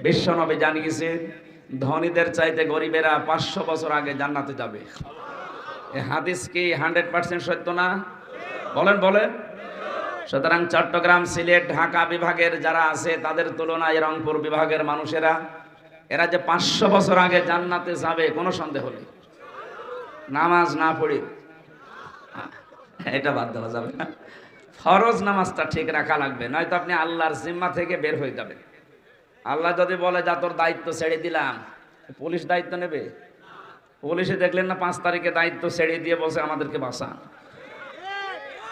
বিশ্বনবী জানিয়েছেন ধনীদের চাইতে গরিবেরা 500 বছর আগে জান্নাতে যাবে। এই হাদিস কি 100% সত্য না? বলেন বলেন। সুতরাং চট্টগ্রাম, সিলেট, ঢাকা বিভাগের যারা আছে তাদের তুলনায় রংপুর বিভাগের মানুষেরা এরা যে 500 বছর আগে জান্নাতে যাবে কোনো সন্দেহ নেই। নামাজ না পড়ে এটা বাদ দেওয়া যাবে না। ফরজ নামাজটা ঠিক রাখা লাগবে, নয়তো আপনি আল্লাহর জিম্মা থেকে বের হয়ে যাবেন। আল্লাহ যদি বলে যা তোর দায়িত্ব ছেড়ে দিলাম, পুলিশ দায়িত্ব নেবে? পুলিশে দেখলেন না 5 তারিখে দায়িত্ব ছেড়ে দিয়ে বলছে আমাদেরকে বাঁচান।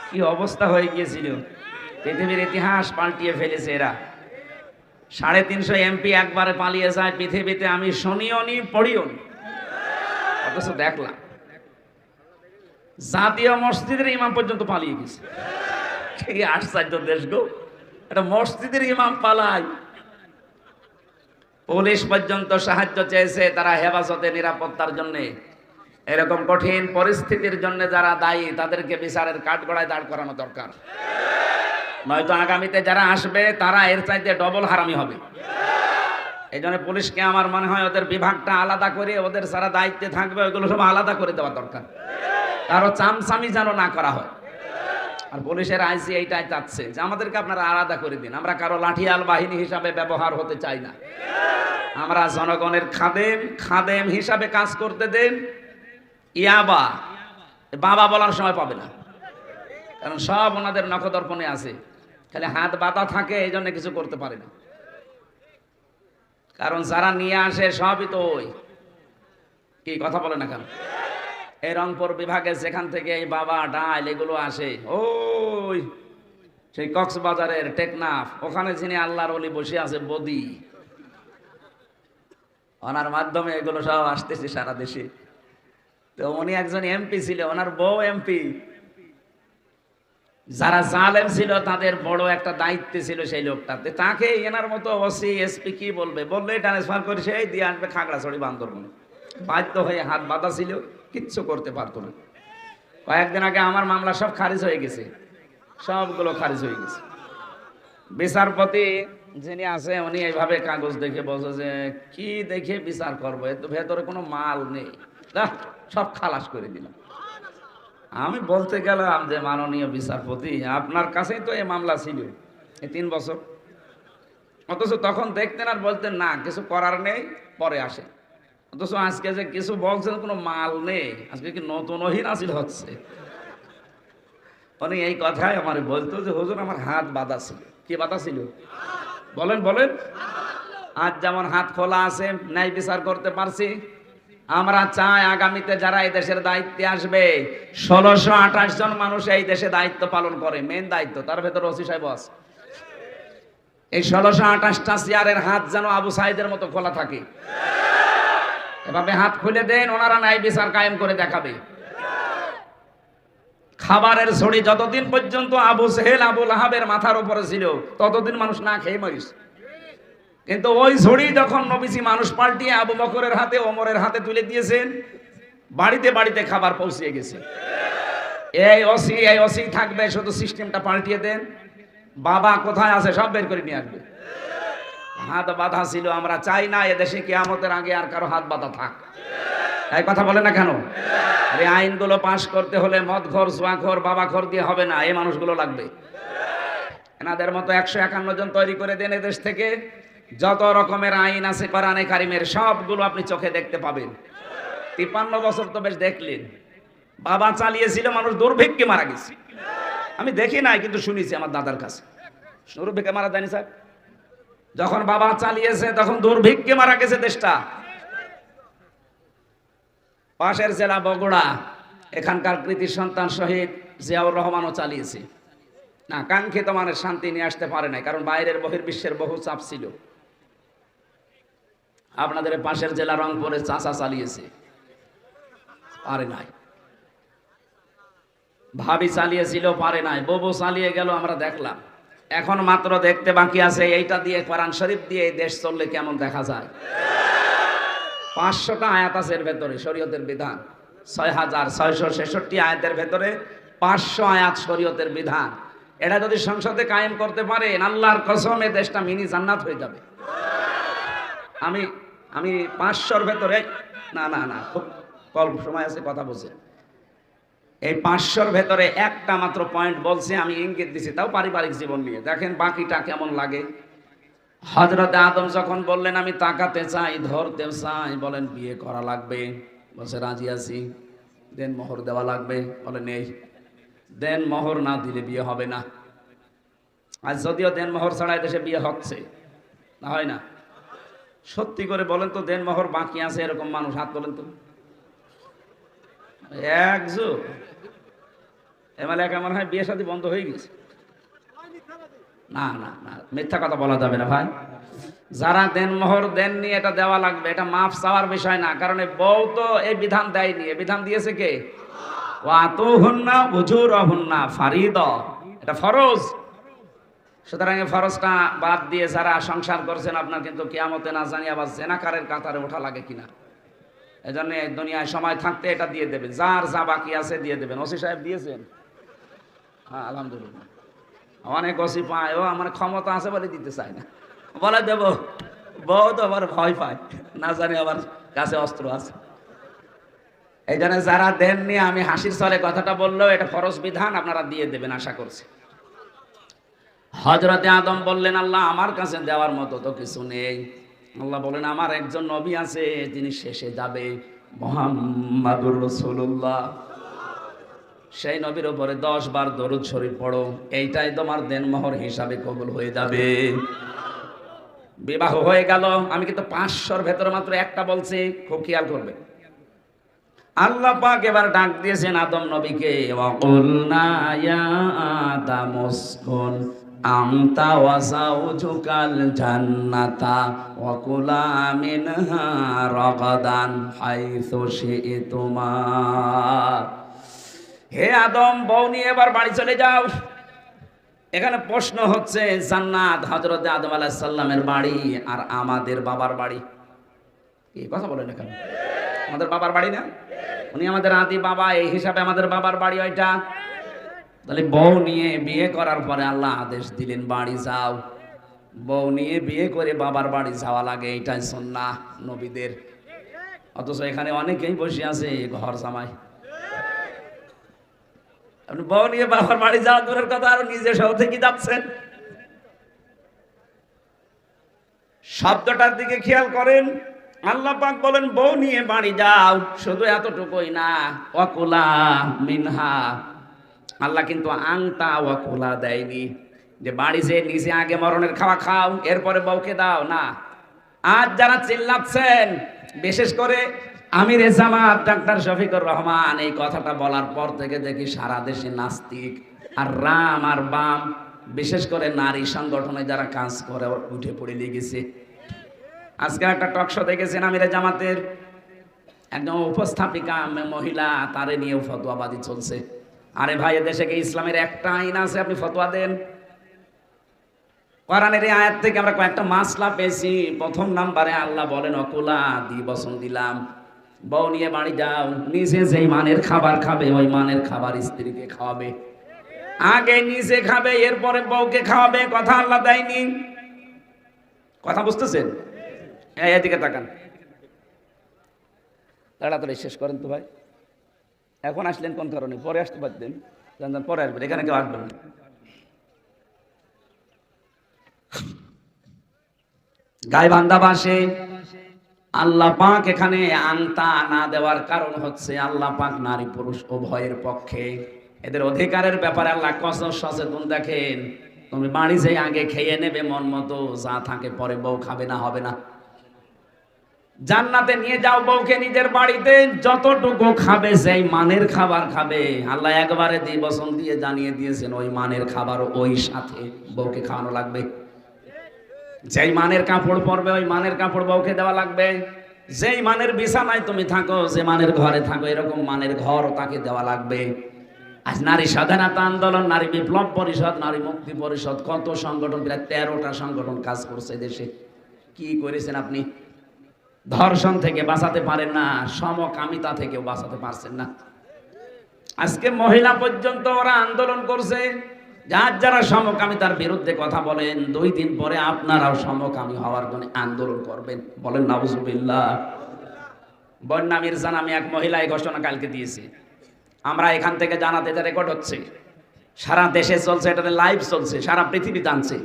কি অবস্থা হয়ে গিয়েছিল, পৃথিবীর ইতিহাস পাল্টিয়ে ফেলেছে এরা। 350 এমপি একবারে পালিয়ে যায় পৃথিবীতে, আমি শুনিও নি পড়িও নি, অথচ দেখলাম জাতীয় মসজিদের ইমাম পর্যন্ত পালিয়ে গেছে। কি আশ্চর্য দেশ গো, এটা মসজিদের ইমাম পালায়। পুলিশ পর্যন্ত সাহায্য চেয়েছে তারা হেফাজতে, নিরাপত্তার জন্য। এরকম কঠিন পরিস্থিতির জন্য যারা দায়ী তাদেরকে বিচারের কাঠগড়ায় দাঁড় করানো দরকার, নয়তো আগামীতে যারা আসবে তারা এর চাইতে ডবল হারামি হবে। এই জন্য পুলিশকে আমার মনে হয় ওদের বিভাগটা আলাদা করে, ওদের যারা দায়িত্বে থাকবে ওইগুলো সব আলাদা করে দেওয়া দরকার, কারো চামচামি যেন না করা হয়। আর পুলিশের আইসি এইটাই চাচ্ছে যে আমাদেরকে আপনারা আলাদা করে দিন, আমরা কারো লাঠিয়াল বাহিনী হিসাবে ব্যবহার হতে চাই না, আমরা জনগণের খাদেম হিসাবে কাজ করতে দেন। ইয়াবা বাবা বলার সময় পাবে না, কারণ সব ওনাদের নখদর্পণে আছে, খালি হাত বাঁধা থাকে, এই জন্য কিছু করতে পারে না। কারণ যারা নিয়ে আসে সবই তো ওই, কি কথা বলে না কেন? এই রংপুর বিভাগে যেখান থেকে এই বাবা ডাল এগুলো আসে, ওই সেই কক্সবাজারের টেকনাফ, ওখানে যিনি আল্লাহর ওলি বসে আছে বদি, ওনার মাধ্যমে এগুলো সব আসতেছে সারা দেশে। তো উনি একজন এমপি ছিল, ওনার বউ এমপি। যারা জালেম ছিল তাদের বড় একটা দায়িত্ব ছিল সেই লোকটাতে, তাকে এনার মতো ওসি এসপি কি বলবে, বললে ট্রান্সফার করে সেই দিয়ে আসবে খাগড়াছড়ি বান্দরবনে। বাধ্য হয়ে হাত বাঁধা ছিল, কিচ্ছু করতে পারতো না। কয়েকদিন আগে আমার মামলা সব খারিজ হয়ে গেছে, সবগুলো খারিজ হয়ে গেছে। বিচারপতি যিনি আছে উনি এইভাবে কাগজ দেখে বলছে যে কি দেখে বিচার করবো, এর তো ভেতরে কোনো মাল নেই, সব খালাস করে দিলাম। আমি বলতে গেলাম যে মাননীয় বিচারপতি আপনার কাছেই তো এই মামলা ছিল এই 3 বছর, অথচ তখন দেখতেন আর বলতেন না কিছু করার নেই, পরে আসে। অথচ আজকে যে কিছু বলছেন কোনো মাল নেই, আজকে কি নতুন ওহী নাযিল হচ্ছে? উনি এই কথাই আমার বলতো যে হুজুর আমার হাত বাঁধা ছিল। কি বাঁধা ছিল বলেন বলেন? আজ যেমন হাত খোলা আছে, ন্যায় বিচার করতে পারছি, আমরা চাই আগামীতে যারা এই দেশের দায়িত্বে আসবে 1628 জন মানুষ এই দেশে দায়িত্ব পালন করে, মেন দায়িত্ব, তার ভেতরে ওসি সাহেব আছে। এই 1628টা চেয়ারের হাত যেন আবু সাইদের মতো খোলা থাকে, এভাবে হাত খুলে দেন, ওনারা ন্যায় বিচার কায়েম করে দেখাবে। খাবারের ছড়ি যতদিন পর্যন্ত আবু সেহেল আবু লাহাবের মাথার উপরে ছিল ততদিন মানুষ না খেয়ে মরিস, কিন্তু ওই ঝড়ি যখন নবীজি মানুষ পাল্টিয়ে আবু বকরের হাতে ওমরের হাতে তুলে দিয়েছেন, বাড়িতে বাড়িতে খাবার পৌঁছে গেছে। এই ওসি থাকবে, শুধু সিস্টেমটা পাল্টিয়ে দেন, বাবা কোথায় আছে সব বের করে নিয়ে আসবে। হাত বাঁধা ছিল, আমরা চাই না এদেশে কিয়ামতের আগে আর কারো হাত বাঁধা থাক। এই কথা বলে না কেন? এই আইনগুলো পাশ করতে হলে মদখোর, জুয়াখোর, বাবাখোর দিয়ে হবে না, এই মানুষগুলো লাগবে। এনাদের মতো 151 জন তৈরি করে দেন এদেশ থেকে। যত রকমের আইন আছে কোরআনে কারিমের সবগুলো আপনি চোখে দেখতে পাবেন। 53 বছর তো বেশ দেখলেন, বাবা চালিয়েছিল, মানুষ দুর্ভিক্ষে মারা গেছে। আমি দেখি নাই কিন্তু শুনেছি আমার দাদার কাছে, দুর্ভিক্ষে মারা যায়নি স্যার? যখন বাবা চালিয়েছে তখন দুর্ভিক্ষে মারা গেছে দেশটা। পাশের জেলা বগুড়া, এখানকার কৃতি সন্তান শহীদ জিয়াউর রহমানও চালিয়েছে না, কাঙ্ক্ষিত মানের শান্তি নিয়ে আসতে পারে নাই, কারণ বাইরের বহির্বিশ্বের বহু চাপ ছিল। আপনাদের পাশের জেলা রংপুরে চাচা চালিয়েছে, পারে নাই। ভাবি চালিয়েছিল, পারে নাই। ববু চালিয়ে গেল, আমরা দেখলাম। এখন মাত্র দেখতে বাকি আছে এইটা দিয়ে, কোরআন শরীফ দিয়ে এই দেশ চললে কেমন দেখা যায়। 500টা আয়াত আছে এর ভেতরে, শরীয়তের বিধান 6666 আয়াতের ভেতরে 500 আয়াত শরীয়তের বিধান। এটা যদি সংসদে কায়েম করতে পারেন, আল্লাহর কসম এই দেশটা মিনি জান্নাত হয়ে যাবে। আমি আমি 500-র ভেতরে না না না খুব কম সময় আছে, কথা বলছে। এই 500-র ভেতরে একটা মাত্র পয়েন্ট বলছে, আমি ইঙ্গিত দিছি, তাও পারিবারিক জীবন নিয়ে। দেখেন বাকিটা কেমন লাগে। হযরত আদম যখন বললেন আমি তাকাতে চাই, ধরতে চাই, বলেন বিয়ে করা লাগবে, বলছে রাজি আছি। দেন মোহর দেওয়া লাগবে, বলে নেই। দেন মোহর না দিলে বিয়ে হবে না। আর যদিও দেন মোহর ছাড়াই দেশে বিয়ে হচ্ছে, না হয় না? সত্যি করে বলেন তো, দেন মোহর বাকি আছে এরকম মানুষ হাত বলেন তো। একজো এমএলএ মনে হয় বিয়ে শাদী বন্ধ হয়ে গেছে। না না না, মিথ্যা কথা বলা যাবে না ভাই। যারা দেন মোহর দেননি, এটা দেওয়া লাগবে, এটা মাফ চাওয়ার বিষয় না। কারণ এই বউ তো এই বিধান দেয়নি, এই বিধান দিয়েছে কে? ওয়াতুহুন্না উজুরহুন্না ফারিদা, এটা ফরজ। সুতরাং এই ফরজটা বাদ দিয়ে যারা সংসার করছেন, আপনার কিন্তু কিয়ামতে না জানি আবার জেনাকারের কাতারে ওঠা লাগে কিনা। এজন্য এই দুনিয়ায় সময় থাকতে এটা দিয়ে দেবেন, যার যা বাকি আছে দিয়ে দেবেন। ওসি সাহেব দিয়েছেন? হ্যাঁ আলহামদুলিল্লাহ। অনেক ওসি পায়, ও আমার ক্ষমতা আছে বলে দিতে চায় না, বলে দেব। বহুত আবার ভয় পায়, না জানি আবার কাছে অস্ত্র আছে। এই জন্য যারা দেননি, আমি হাসির ছলে কথাটা বললেও এটা ফরজ বিধান, আপনারা দিয়ে দেবেন আশা করছি। হযরতে আদম বললেন আল্লাহ আমার কাছে দেওয়ার মতো তো কিছু নেই। আল্লাহ বলেন আমার একজন নবী আছে, তিনি শেষে যাবে, মুহাম্মাদুর রাসূলুল্লাহ। সেই নবীর উপরে 10 বার দরুদ শরীফ পড়ো, এইটাই তোমার দেনমোহর হিসাবে কবুল হয়ে যাবে। বিবাহ হয়ে গেল। আমি কিন্তু 500-র ভেতরে মাত্র একটা বলছি, খুব খেয়াল করবে। আল্লাহ পাক এবার ডাক দিয়েছেন আদম নবীকে, ওয়াকুলনা ইয়া আদাম উসকুন আনতা ওয়া যাওজুকাল জান্নাতা ওয়া কুলা মিনহা রাগাদান হাইসু শি'তুমা। হে আদম, বউ নিয়ে এবার বাড়ি চলে যাও। এখানে প্রশ্ন হচ্ছে, জান্নাত হযরত আদম আলাইহিস সালামের বাড়ি আর আমাদের বাবার বাড়ি, কি কথা বলেন এখানে? আমাদের বাবার বাড়ি না? উনি আমাদের আদি বাবা, এই হিসাবে আমাদের বাবার বাড়ি ওইটা। তাহলে বউ নিয়ে বিয়ে করার পরে আল্লাহ আদেশ দিলেন বাড়ি যাও। বউ নিয়ে বিয়ে করে বাবার বাড়ি যাওয়া লাগে, এটাই সুন্নাহ নবীদের। অথচ এখানে অনেকেই বসে আছে ঘর জামাই। আপনি বউ নিয়ে বাবার বাড়ি যাওয়া দূরের কথা, আর নিজে সহ থেকে যাচ্ছেন। শব্দটার দিকে খেয়াল করেন। আল্লাহ পাক বলেন বউ নিয়ে বাড়ি যাও, শুধু এতটুকুই না, ওয়াকুলা মিনহা। আল্লাহ কিন্তু আংতা ওয়াকুলা দেয়নি, যে বাড়ি যে নিজে আগে মরণের খাওয়া খাও এরপরে বউকে দাও, না। আজ যারা চিল্লাচ্ছেন, বিশেষ করে আমির জামাত ডাক্তার শফিকুর রহমান, এই কথাটা বলার পর থেকে দেখি সারা দেশে নাস্তিক আর রাম আর বাম, বিশেষ করে নারী সংগঠনে যারা কাজ করে উঠে পড়ে লেগেছে। আজকে একটা টক শো দেখেছেন আমির জামাতের একজন উপস্থাপিকা মহিলা, তারে নিয়েও ফতোয়াবাদী চলছে। আরে ভাই, দেশে কি ইসলামের একটা আইন আছে আপনি ফতোয়া দেন? কোরআনের এই আয়াত থেকে আমরা কয়েকটা মাসলা পেয়েছি। প্রথম নাম্বারে আল্লাহ বলেন অকুলা বচন দিলাম, বউ নিয়ে বাড়ি যাও, নিজে যেই মানের খাবার খাবে ওই মানের খাবার স্ত্রীকে খাওয়াবে। আগে নিজে খাবে, এরপরে বউকে খাওয়াবে, কথা আল্লাহ দেয়নি। কথা বুঝতেছেন? এদিকে তাকান, তাড়াতাড়ি শেষ করেন তো ভাই। এখন আসলেন কোন কারণে? পরে আসতে পারতেন, পরে আসবেন, এখানে কেউ আসবেন না। গাইবান্ধাবাসে আল্লাহ পাক এখানে আংতা না দেওয়ার কারণ হচ্ছে আল্লাহ পাক নারী পুরুষ উভয়ের পক্ষে, এদের অধিকারের ব্যাপারে আল্লাহ কত সচেতন। দেখেন, তুমি বাড়ি যে আগে খেয়ে নেবে মন মতো, যা থাকে পরে বউ খাবে না, হবে না। জান্নাতে নিয়ে যাও বউকে নিজের বাড়িতে, যতটুকু খাবে সেই মানের খাবার খাবে। আল্লাহ একবারে বচন দিয়ে জানিয়ে দিয়েছেন ওই মানের খাবার ওই সাথে বউকে খাওয়ানো লাগবে। যেই মানের কাপড় পরবে ওই মানের কাপড় বউকে দেওয়া লাগবে। যেই মানের বিছানায় তুমি থাকো, যে মানের ঘরে থাকো, এরকম মানের ঘর তাকে দেওয়া লাগবে। আজ নারী স্বাধীনতা আন্দোলন, নারী বিপ্লব পরিষদ, নারী মুক্তি পরিষদ, কত সংগঠন, প্রায় 13টা সংগঠন কাজ করছে দেশে। কি করেছেন আপনি? ধর্ষণ থেকে বাঁচাতে পারেন না, সমকামিতা থেকেও বাঁচাতে পারছেন না। আজকে মহিলা পর্যন্ত ওরা আন্দোলন করছে, যার যারা সমকামিতার বিরুদ্ধে কথা বলেন 2 দিন পরে আপনারাও সমকামী হওয়ার জন্য আন্দোলন করবেন। বলেন নাউজুবিল্লাহ। বন্যা মির্জা নামে এক মহিলা এই ঘোষণা কালকে দিয়েছে। আমরা এখান থেকে জানাতে, এটা রেকর্ড হচ্ছে, সারা দেশে চলছে, এটা লাইভ চলছে, সারা পৃথিবী জানছে।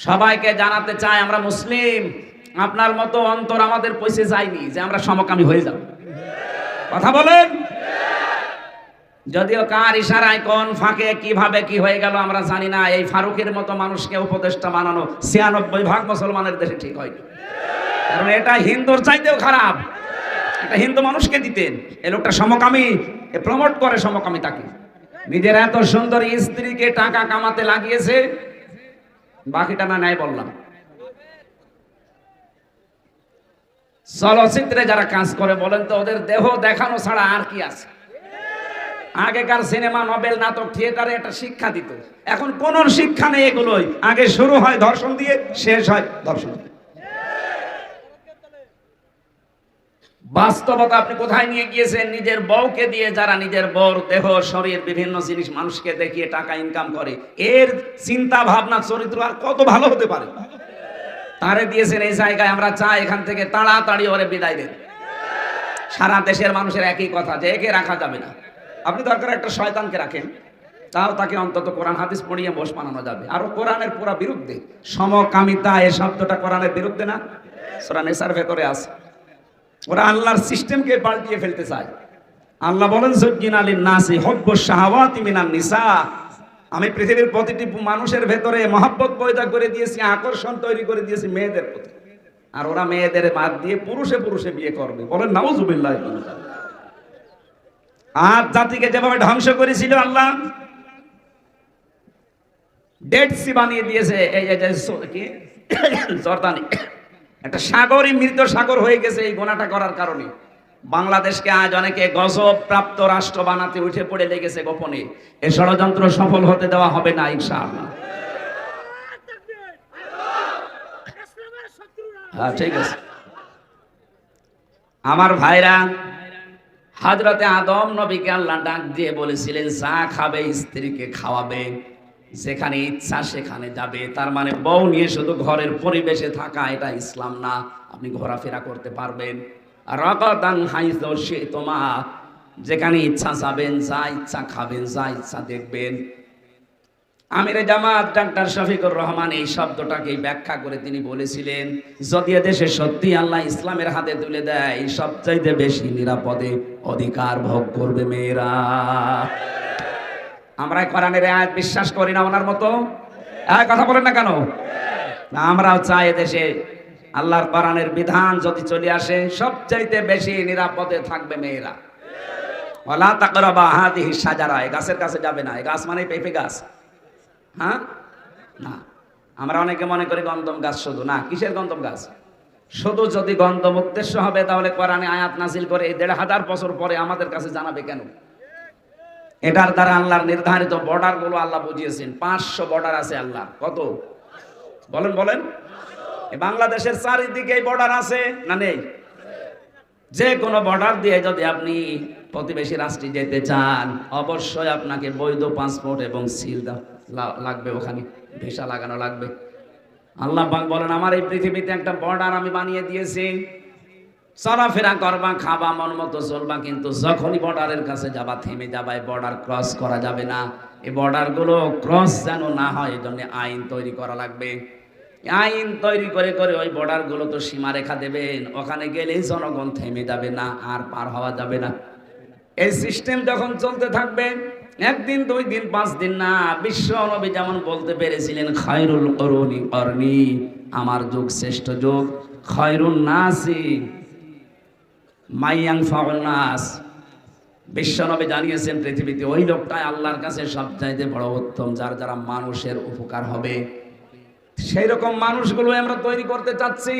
সবাইকে জানাতে চাই আমরা মুসলিম, আপনার মতো অন্তর আমাদের পয়সে যায়নি যে আমরা সমকামী হয়ে যাব। কথা বলেন। যদিও কার ইশারায় কোন ফাঁকে কিভাবে কি হয়ে গেল আমরা জানি না। এই ফারুকের মতো মানুষকে উপদেষ্টা বানানো 96% মুসলমানের দেশে ঠিক হয়, কারণ এটা হিন্দুর চাইতেও খারাপ। এটা হিন্দু মানুষকে দিতেন, এই লোকটা সমকামী, এ প্রমোট করে সমকামিতাকে। নিজের এত সুন্দর স্ত্রীকে টাকা কামাতে লাগিয়েছে, বাকিটা না নাই বললাম। চলচ্চিত্রে যারা কাজ করে বলেন তো ওদের দেহ দেখানো ছাড়া আর কি আছে? আগেকার সিনেমা, নোবেল, নাটক, থিয়েটারে একটা শিক্ষা দিত, এখন কোন শিক্ষা নেই এগুলোই। আগে শুরু হয় ধর্ষণ দিয়ে, শেষ হয় ধর্ষণ দিয়ে। বাস্তবতা আপনি কোথায় নিয়ে গিয়েছেন? নিজের বউকে দিয়ে, যারা নিজের বউর দেহ, শরীর, বিভিন্ন জিনিস মানুষকে দেখিয়ে টাকা ইনকাম করে, এর চিন্তা ভাবনা, চরিত্র আর কত ভালো হতে পারে? তারে দিয়েছেন এই জায়গায়। আমরা চাই এখান থেকে তাড়াতাড়ি ওরে বিদায় দেন। সারা দেশের মানুষের একই কথা যে একে রাখা যাবে না। আপনি দরকার একটা শয়তানকে রাখেন, তাও তাকে অন্তত কোরআন হাদিস পড়িয়ে বশ বানানো যাবে। আর কোরআনের পুরা বিরুদ্ধে সমকামিতা, এই শব্দটা কোরআনের বিরুদ্ধে না? সূরা নিসার ভেতরে আছে। ওরা আল্লাহর সিস্টেমকে পাল্টিয়ে ফেলতে চায়। আল্লাহ বলেন যুজ্জিনা লিন-নাসি হুব্বুশ শাহাওয়াতি মিনান নিসা। আমি পৃথিবীর প্রতিটি মানুষের ভেতরে মহব্বত পয়দা করে দিয়েছি, আকর্ষণ তৈরি করে দিয়েছি মেয়েদের প্রতি। আর ওরা মেয়েদের বাদ দিয়ে পুরুষে পুরুষে বিয়ে করবে। বলেন নাউজুবিল্লাহ। আর জাতিকে যেভাবে ধ্বংস করেছিল আল্লাহ, ডেড সি বানিয়ে দিয়েছে। এই যে কি জর্দানি, একটা সাগরই মৃত সাগর হয়ে গেছে এই গোনাটা করার কারণে। বাংলাদেশকে আজ অনেকে গজব প্রাপ্ত রাষ্ট্র বানাতে উঠে পড়ে লেগেছে গোপনে। এই ষড়যন্ত্র সফল হতে দেওয়া হবে না ইনশাআল্লাহ। হ্যাঁ, ঠিক আছে। আমার ভাইরা, হযরতে আদম নবীকে আল্লাহ ডাক দিয়ে বলেছিলেন যা খাবে স্ত্রীকে খাওয়াবে, যেখানে ইচ্ছা সেখানে যাবে। তার মানে বউ নিয়ে শুধু ঘরের পরিবেশে থাকা এটা ইসলাম না। আপনি ঘোরাফেরা করতে পারবেন। রাগাদান হাইযু শি'তুমা, যেখানে ইচ্ছা যাবেন, যা ইচ্ছা খাবেন, যা ইচ্ছা দেখবেন। আমিরে জামাত ডাক্তার শফিকুর রহমান এই শব্দটাকে ব্যাখ্যা করে তিনি বলেছিলেন, যদি দেশে সত্যি আল্লাহ ইসলামের হাতে তুলে দেয়, সবচাইতে বেশি নিরাপদে অধিকার ভোগ করবে মেয়েরা। আমরা কোরআনের আয়াত বিশ্বাস করি না ওনার মতো? কথা বলেন না কেন? আমরাও চাই দেশে আল্লাহর কোরআনের বিধান যদি চলে আসে, সবচাইতে বেশি নিরাপদে থাকবে মেয়েরা। ওয়ালা তাকরাবা হাদিহি শাজারা, এই গাছের কাছে যাবে না। এই গাছ মানে পেঁপে গাছ, হ্যাঁ না। আমরা অনেকে মনে করি গন্ধম গাছ, শুধু না। কিসের গন্ধম গাছ? শুধু যদি গন্ধম উদ্দেশ্য হবে, তাহলে কোরআনে আয়াত নাজিল করে 1500 বছর পরে আমাদের কাছে জানাবে কেন? এটার দ্বারা আল্লাহর নির্ধারিত বর্ডার গুলো আল্লাহ বুঝিয়েছেন। 500 বর্ডার আছে আল্লাহ। কত বলেন বলেন? বাংলাদেশের চারিদিকে বর্ডার আছে না নেই? যে কোনো বর্ডার দিয়ে যদি আপনি প্রতিবেশী রাষ্ট্রে যেতে চান, অবশ্যই আপনাকে বৈধ পাসপোর্ট এবং সিল লাগবে, ওখানে ভিসা লাগানো লাগবে। আল্লাহ পাক বলেন আমার এই পৃথিবীতে একটা বর্ডার আমি বানিয়ে দিয়েছি। চলাফেরা করবা, খাবা, মন মতো চলবা, কিন্তু যখনই বর্ডারের কাছে যাবা থেমে যাবা। এই বর্ডার ক্রস করা যাবে না। এই বর্ডার গুলো ক্রস যেন না হয়, এই জন্য আইন তৈরি করা লাগবে। আইন তৈরি করে করে ওই বর্ডার গুলো তো সীমারেখা দেবেন, ওখানে গেলেই জনগণ থেমে যাবে না, আর পার হওয়া যাবে না। এই সিস্টেম যখন চলতে থাকবে, 1 দিন 2 দিন 5 দিন না, বিশ্ব নবী যেমন বলতে পেরেছিলেন খায়রুল কুরুনি করনি, আমার যুগ শ্রেষ্ঠ যুগ। খায়রুন নাসি মাইয়ানফাউন নাস, বিশ্ব নবী জানিয়েছেন পৃথিবীতে ওই লোকটাই আল্লাহর কাছে সবচাইতে বড় উত্তম, যার দ্বারা মানুষের উপকার হবে। সেই রকম মানুষগুলো আমরা তৈরি করতে চাচ্ছি।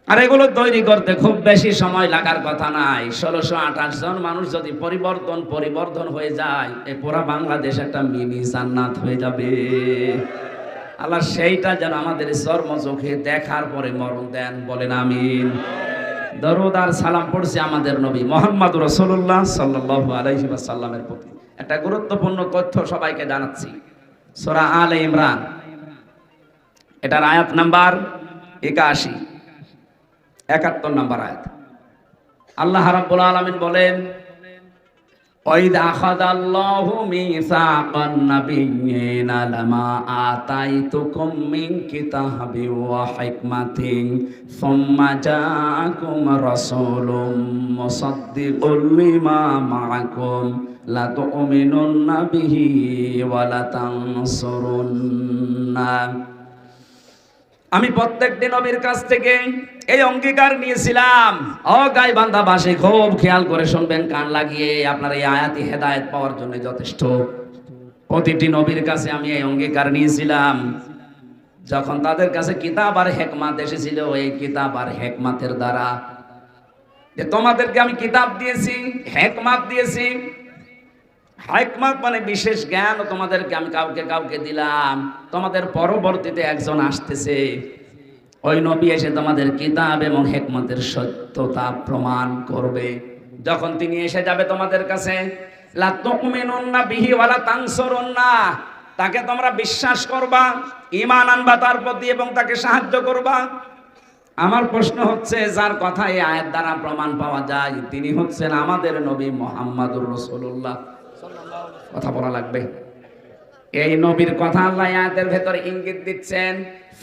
আর এগুলো তৈরি করতে খুব বেশি সময় লাগার কথা নাই। 1628 জন মানুষ যদি পরিবর্তন হয়ে যায়, এই পুরা বাংলাদেশ একটা মিনি জান্নাত হয়ে যাবে। আল্লাহ সেইটা যেন আমাদের চর্ম চোখে দেখার পরে মরণ দেন। বলেন আমিন। দরুদ আর সালাম পড়ছি আমাদের নবী মুহাম্মদ রাসূলুল্লাহ সাল্লাল্লাহু আলাইহি ওয়াসাল্লামের প্রতি। একটা গুরুত্বপূর্ণ তথ্য সবাইকে জানাচ্ছি। সূরা আলে ইমরান, এটার আয়াত নাম্বার 81, 71 নম্বর আয়াত। আল্লাহ রাব্বুল আলামিন বলেন, ওয়াইদ আখাযাল্লাহু মিসাকান নাবিয়্যিনা লামা আতাইতুকুম মিন কিতাবিন ওয়া হিকমাতিন সুম্মা জাআকুম রাসূলুম মুসাদ্দিকুল লিমা মাআকুম লা তু'মিনুন্না বিহি ওয়া লা তানসুরুন্না। আমি প্রত্যেকটি নবীর কাছ থেকে এই অঙ্গীকার নিয়েছিলাম। ও গাইবান্ধাবাসী, খুব খেয়াল করে শুনবেন, কান লাগিয়ে। আপনার এই আয়াতি হেদায়েত পাওয়ার জন্য যথেষ্ট। প্রতিটি নবীর কাছে আমি এই অঙ্গীকার নিয়েছিলাম, যখন তাদের কাছে কিতাব আর হিকমত এসেছিল, এই কিতাব আর হিকমতের দ্বারা, যে তোমাদেরকে আমি কিতাব দিয়েছি, হিকমত দিয়েছি। হিকমত মানে বিশেষ জ্ঞান তোমাদেরকে আমি কাউকে কাউকে দিলাম। তোমাদের পরবর্তীতে একজন আসতেছে, ওই নবী এসে তোমাদের কিতাব এবং হিকমতের সত্যতা প্রমাণ করবে। যখন তিনি এসে যাবে তোমাদের কাছে, লা তুমিনুন্না বিহি ওয়া লা তানসুরুন্না, তাকে তোমরা বিশ্বাস করবা, ঈমান আনবা তার প্রতি এবং তাকে সাহায্য করবা। আমার প্রশ্ন হচ্ছে, যার কথা এই আয়াত দ্বারা প্রমাণ পাওয়া যায়, তিনি হচ্ছেন আমাদের নবী মুহাম্মদুর রাসূলুল্লাহ। কথা বলা লাগবে। এই নবীর কথা আল্লাহ আয়াতের ভেতরে ইঙ্গিত দিচ্ছেন,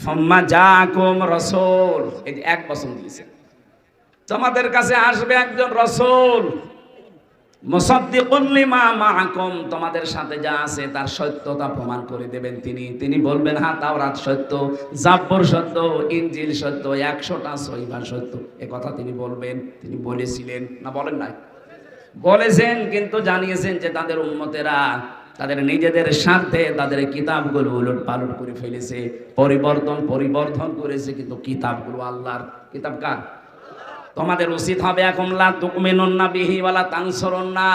সুম্মা জাআকুম রাসূল, এই যে এক বছর দিয়েছেন, তোমাদের কাছে আসবে একজন রাসূল, মুসাদ্দিকুল লিমা মাআকুম, তোমাদের সাথে যা আছে তার সত্যতা প্রমাণ করে দেবেন তিনি বলবেন, হ্যাঁ তাওরাত সত্য, জাবর সত্য, ইনজিল সত্য, 100টা সহিফা সত্য। এই কথা তিনি বলবেন। তিনি বলেছিলেন না, বলেন নাই? বলেছেন, কিন্তু জানিয়েছেন যে তাদের উম্মতেরা তাদের নিজেদের স্বার্থে তাদের কিতাবগুলো উলট পালট করে ফেলেছে, পরিবর্তন করেছে, কিন্তু কিতাবগুলো আল্লাহর। কিতাব কার? তোমাদের উচিত হবে এখন লা তুমিনুন্না বিহি ওয়া লা তানসুরুন্না,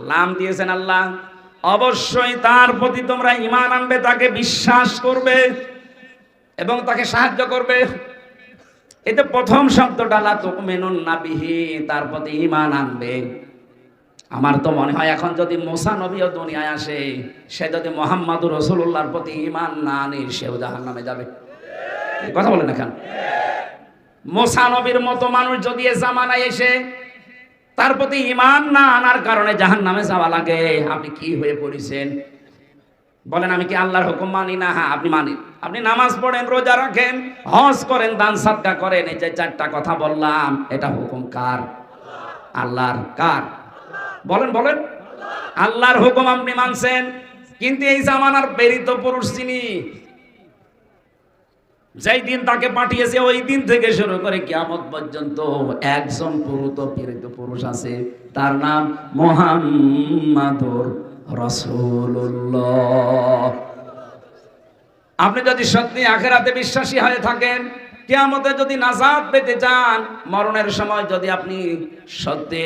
লাম দিয়েছেন আল্লাহ, অবশ্যই তার প্রতি তোমরা ঈমান আনবে, তাকে বিশ্বাস করবে এবং তাকে সাহায্য করবে। এতে প্রথম শব্দটা লা তুমিনুন্না বিহি, তার প্রতি ঈমান আনবে। আমার তো মনে হয় এখন যদি মুসা নবীও দুনিয়ায় আসে, সে যদি মুহাম্মদুর রাসূলুল্লাহর প্রতি ঈমান না আনে, সেও জাহান্নামে যাবে। কথা বলেন না কেন? মুসা নবীর মতো মানুষ যদি এ জামানায় এসে তার প্রতি ঈমান না আনার কারণে জাহান্নামে যাওয়া লাগে, আপনি কি হয়ে পড়েছেন? বলেন, আমি কি আল্লাহর হুকুম মানি না? হ্যাঁ আপনি মানেন। আপনি নামাজ পড়েন, রোজা রাখেন, হজ করেন, দান সাদকা করেন। এই যে 4টা কথা বললাম, এটা হুকুম কার? আল্লাহর। কার? বলেন বলেন। আল্লাহর হুকুম আপনি মানছেন, কিন্তু এই জামানার প্রেরিত পুরুষ যিনি, যেই দিন তাকে পাঠিয়েছে ওই দিন থেকে শুরু করে কিয়ামত পর্যন্ত একজন প্রেরিত পুরুষ আছে, তার নাম মুহাম্মাদুর রাসূলুল্লাহ। আপনি যদি সত্যি আখিরাতে বিশ্বাসী হয়ে থাকেন, কিয়ামতে যদি নাজাত পেতে চান, মরণের সময় যদি আপনি সত্যি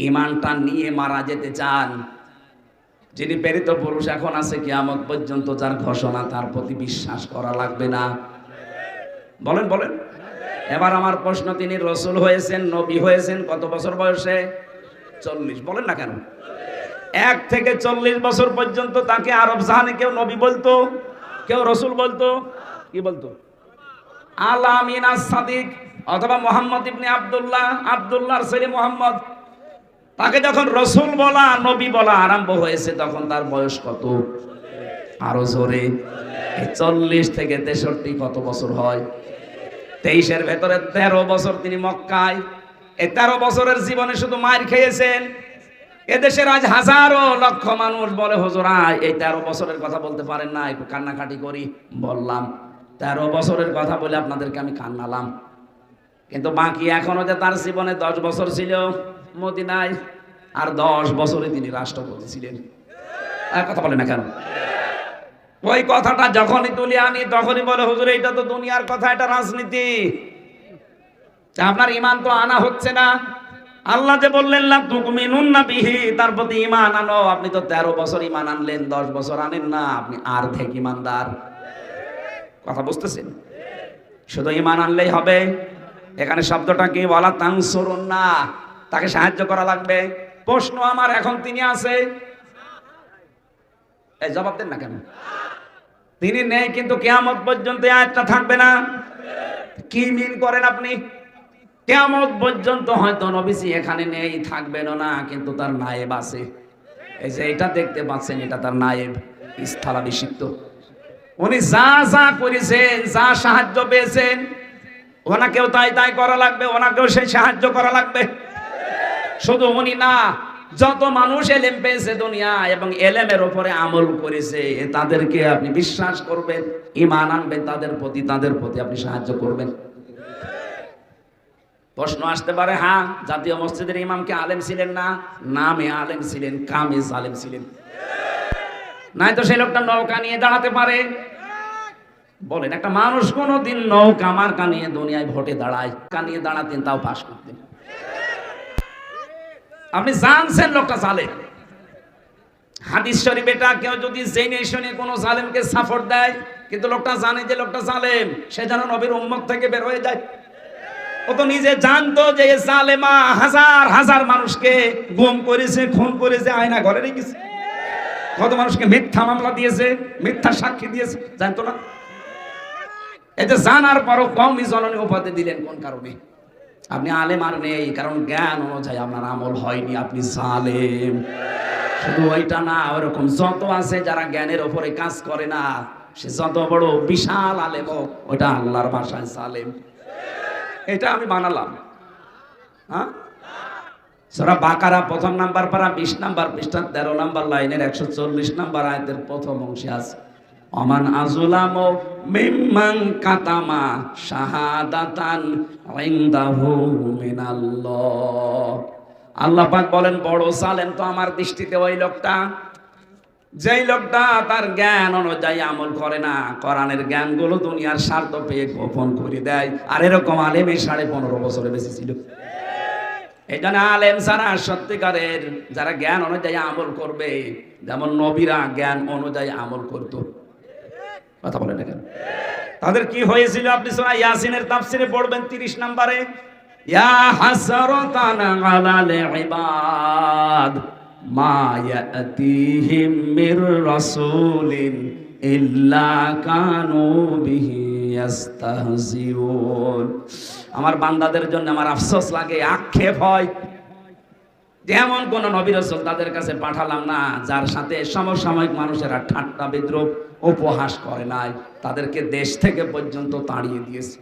ঈমানটা নিয়ে মারা যেতে চান, যিনি প্রেরিত পুরুষ এখন আছে কিয়ামত পর্যন্ত, যার ঘোষণা, তার প্রতি বিশ্বাস করা লাগবে না? বলেন বলেন। এবার আমার প্রশ্ন, তিনি রাসূল হয়েছেন, নবী হয়েছেন কত বছর বয়সে? 40। বলেন না কেন? 1 থেকে 40 বছর পর্যন্ত তাকে আরব জাহানে কেউ নবী বলতো, কেউ রাসূল বলতো? কি বলতো? আল আমিন আস-সাদিক অথবা মুহাম্মদ ইবনে আব্দুল্লাহ, আব্দুল্লাহর ছেলে মুহাম্মদ। তাকে যখন রাসূল বলা, নবী বলা আরম্ভ হয়েছে, তখন তার বয়স কত? আরো জোরে। 40 থেকে 63 কত বছর হয়? 23-এর ভেতরে 13 বছর তিনি মক্কায়। এই 13 বছরের জীবনে শুধু মার খেয়েছেন। এদেশের আজ হাজারো লক্ষ মানুষ বলে, হুজুরা এই 13 বছরের কথা বলতে পারেন না, একটু কান্নাকাটি করি। বললাম 13 বছরের কথা বলে আপনাদেরকে আমি কান্নালাম, কিন্তু বাকি এখনো যে তার জীবনে 10 বছর ছিল মদিনায়, আর 10 বছরে তিনি রাষ্ট্রপতি ছিলেন। কথা বলে না কেন? ওই কথাটা যখনই তুলে আনি তখনই বলে, হুজুর এটা তো দুনিয়ার কথা, এটা রাজনীতি, আপনার ঈমান তো আনা হচ্ছে না। আল্লাহ যে বললেন লা তুমিনুন্না বিহি, তার প্রতি ঈমান আনো। আপনি তো 13 বছর ঈমান আনলেন, 10 বছর আনেন না, আপনি আর্ধেক ঈমানদার। কথা বুঝতেছেন? শুধু ঈমান আনলেই হবে? এখানে শব্দটা কি? ওয়ালা তানসুরুন্না, তাকে সাহায্য করা লাগবে। প্রশ্ন আমার, এখন তিনি আছে? এই জবাব দেন না কেন? তিনি নেই, কিন্তু কিয়ামত পর্যন্ত এই আয়াতটা থাকবে না। কি মিন করেন আপনি? কিয়ামত পর্যন্ত হয়তো নবীজি এখানে নেই, থাকবেন না, কিন্তু তার নায়েব আছে। এই যে এটা দেখতে পাচ্ছেন, এটা তার নায়েব, স্থলাভিষিক্ত। উনি যা যা করেছেন, যা সাহায্য পেয়েছেন, ওনাকেও তাই তাই করা লাগবে, ওনাকেও সেই সাহায্য করা লাগবে। শুধু উনি না, যত মানুষ এলেম পেয়েছে দুনিয়া এবং এলেমের উপরে আমল করেছে, তাদেরকে আপনি বিশ্বাস করবেন, ঈমান আনবেন, তাদের প্রতি আপনি সাহায্য করবেন। প্রশ্ন আসতে পারে, হ্যাঁ, জাতীয় মসজিদের ইমাম কি আলেম ছিলেন না? নামে আলেম ছিলেন, কামে জালেম ছিলেন। নাই তো সেই লোকটা নৌকা নিয়ে দাঁড়াতে পারে? বলেন, একটা মানুষ কোনদিন নৌকা মার্কা নিয়ে দুনিয়ায় ভোটে দাঁড়ায়? কানিয়ে দাঁড়াতেন, তাও পাশ করতেন। আপনি জানছেন লোকটা জালেম। হাদিস শরীফ এটা কেউ যদি জেনে শুনে কোনো জালেমকে সাপোর্ট দেয়, কিন্তু লোকটা জানে যে লোকটা জালেম, সে যেন নবীর উম্মত থেকে বের হয়ে যায়। ও তো নিজে জানতো যে জালেমা হাজার হাজার মানুষকে গুম করেছে, খুন করেছে, আয়না ঘরে রেখেছে, কত মানুষকে মিথ্যা মামলা দিয়েছে, মিথ্যা সাক্ষী দিয়েছে, জানতো না? এতে জানার পরও কওমি জননী উপাধি দিলেন কোন কারণে? আপনি আলেম আর নেই, কারণ জ্ঞান অনুযায়ী আপনার আমল হয়নি, আপনি জালেম। শুধু ওইটা না, ওরকম যত আছে যারা জ্ঞানের ওপরে কাজ করে না, সে যত বড় বিশাল আলেম হোক, ওটা আল্লাহর ভাষায় জালেম। এটা আমি বানালাম। হ্যাঁ, সূরা বাকারা 1 নাম্বার পারা 20 নাম্বার পৃষ্ঠা 13 নাম্বার লাইনের 140 নাম্বার আয়াতের প্রথম অংশে আছে, অমান আযলামু মিম্মান কাতামা শাহাদাতান ইনদাহু মিনাল্লাহ। আল্লাহ পাক বলেন, বড় জালেম তো আমার দৃষ্টিতে ওই লোকটা, যেই লোকটা তার জ্ঞান অনুযায়ী আমল করে না, কোরআনের জ্ঞানগুলো দুনিয়ার স্বার্থ পেয়ে গোপন করে দেয়। আর এরকম আলেম এই 15.5 বছরে বেঁচে ছিল। এই জন্য আলেম ছাড়া সত্যিকারের যারা জ্ঞান অনুযায়ী আমল করবে, যেমন নবীরা জ্ঞান অনুযায়ী আমল করতো, কথা বলেন না কেন? তাদের কি হয়েছিল আপনি সূরা ইয়াসিনের তাফসিরে পড়বেন 30 নম্বরে, ইয়া হাসরাতান আলাল ইবাদ মা ইয়াতিহিম মির রাসূলিন ইল্লা কানু বিহি ইস্তাহজিউন। আমার বান্দাদের জন্য আমার আফসোস লাগে, আক্ষেপ হয়, যেমন কোন নবী রাসূল তাদের কাছে পাঠালাম না যার সাথে সমসাময়িক মানুষেরা ঠাট্টা বিদ্রুপ উপহাস করে নাই, তাদেরকে দেশ থেকে পর্যন্ত তাড়িয়ে দিয়েছে।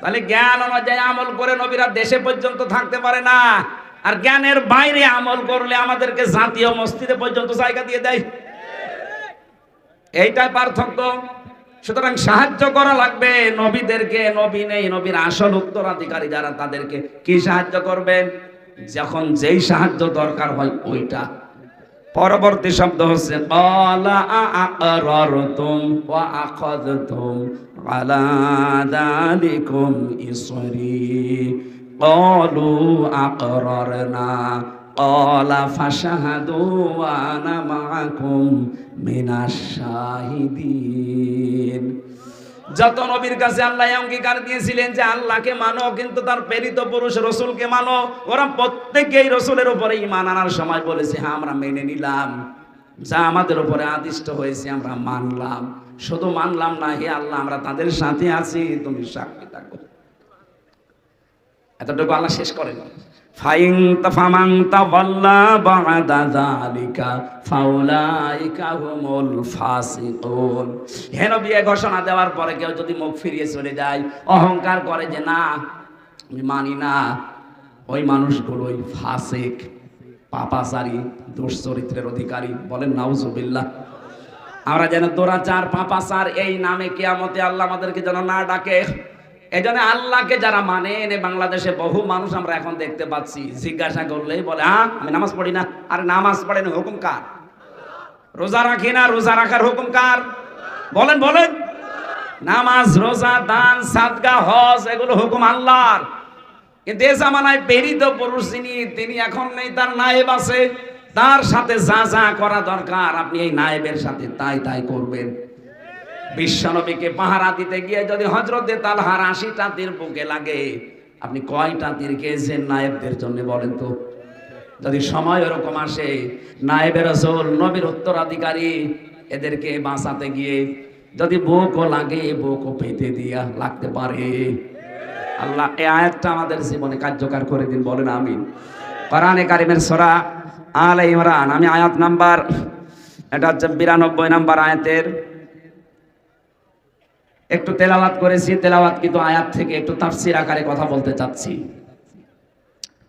তাহলে জ্ঞান অনুযায়ী আমল করে নবীরা দেশে পর্যন্ত থাকতে পারে না, আর জ্ঞানের বাইরে আমল করলে আমাদেরকে জাতীয় মসজিদে পর্যন্ত জায়গা দিয়ে দেয়। এইটাই পার্থক্য। সুতরাং সাহায্য করা লাগবে নবীদেরকে। নবী নেই, নবীর আসল উত্তরাধিকারী যারা, তাদেরকে কি সাহায্য করবেন? যখন যেই সাহায্য দরকার হয় ওইটা। পরবর্তী শব্দ হচ্ছে ক্বালা আ'আররতুম ওয়া আখাযতুম আলা যালিকুম ইসরি ক্বালু আ'আররনা ক্বালা ফাশহাদু ওয়া আনা মা'আকুম মিনাশ শাহিদিন। যত নবীর কাছে আল্লাহ অঙ্গীকার দিয়েছিলেন যে আল্লাহকে মানো, কিন্তু তার প্রেরিত পুরুষ রসুলকে মানো, ওরা প্রত্যেকেই রসুলের উপরে ঈমান আনার সময় বলেছে, হ্যাঁ আমরা মেনে নিলাম, যা আমাদের উপরে আদিষ্ট হয়েছে আমরা মানলাম। শুধু মানলাম না, হে আল্লাহ আমরা তাদের সাথে আছি, তুমি সাক্ষী থাকো। এতটুকু আল্লাহ শেষ করেন। ফাইন তাফামান তাওয়াল্লা বা'দা যালিকা ফাউলাইকা হুমুল ফাসিকুন। হে নবী, এই ঘোষণা দেওয়ার পরে কেউ যদি মুখ ফিরিয়ে চলে যায়, অহংকার করে যে না আমি মানি না, ওই মানুষগুলোই ফাসিক, পাপাচারী, দুশ্চরিত্রের অধিকারী। বলেন নাউজুবিল্লাহ। আমরা যেন দুরাচার, পাপাচার এই নামে কিয়ামতে আল্লাহ আমাদেরকে যেন না ডাকে। এই জন্য আল্লাহকে যারা মানেন, বাংলাদেশে বহু মানুষ আমরা এখন দেখতে পাচ্ছি, জিজ্ঞাসা করলেই বলে হ্যাঁ আমি নামাজ পড়ি না। আরে নামাজ পড়েন, হুকুম কার? রোজা রাখি না, রোজা রাখার হুকুম কার? বলেন বলেন। নামাজ, রোজা, দান, সাদকা, হজ, এগুলো হুকুম আল্লাহর। কিন্তু এ জামানায় প্রেরিত পুরুষ তিনি এখন নেই, তার নায়েব আছে, তার সাথে যা যা করা দরকার আপনি এই নায়েবের সাথে তাই তাই করবেন। বিশ্বনবীকে পাহারা দিতে গিয়ে যদি হযরতে তালহার 80টা তীর বুকে লাগে, আপনি কয়টা তীর খেয়েছেন নায়েবদের জন্য বলেন তো? যদি সময় এরকম আসে, নায়েবে রাসূল নবীর উত্তরাধিকারী এদেরকে বাঁচাতে গিয়ে যদি বুকও লাগে বুকও পেতে দিয়া লাগতে পারে। আল্লাহ এই আয়াতটা আমাদের জীবনে কার্যকর করে দিন, বলেন আমিন। কোরআনে কারিমের সূরা আলে ইমরান, আমি আয়াত নাম্বার, এটা হচ্ছে 92 নাম্বার আয়াতের একটু তেলাওয়াত করেছি। তেলাওয়াত কিন্তু আয়াত থেকে একটু তাফসীর আকারে কথা বলতে চাচ্ছি।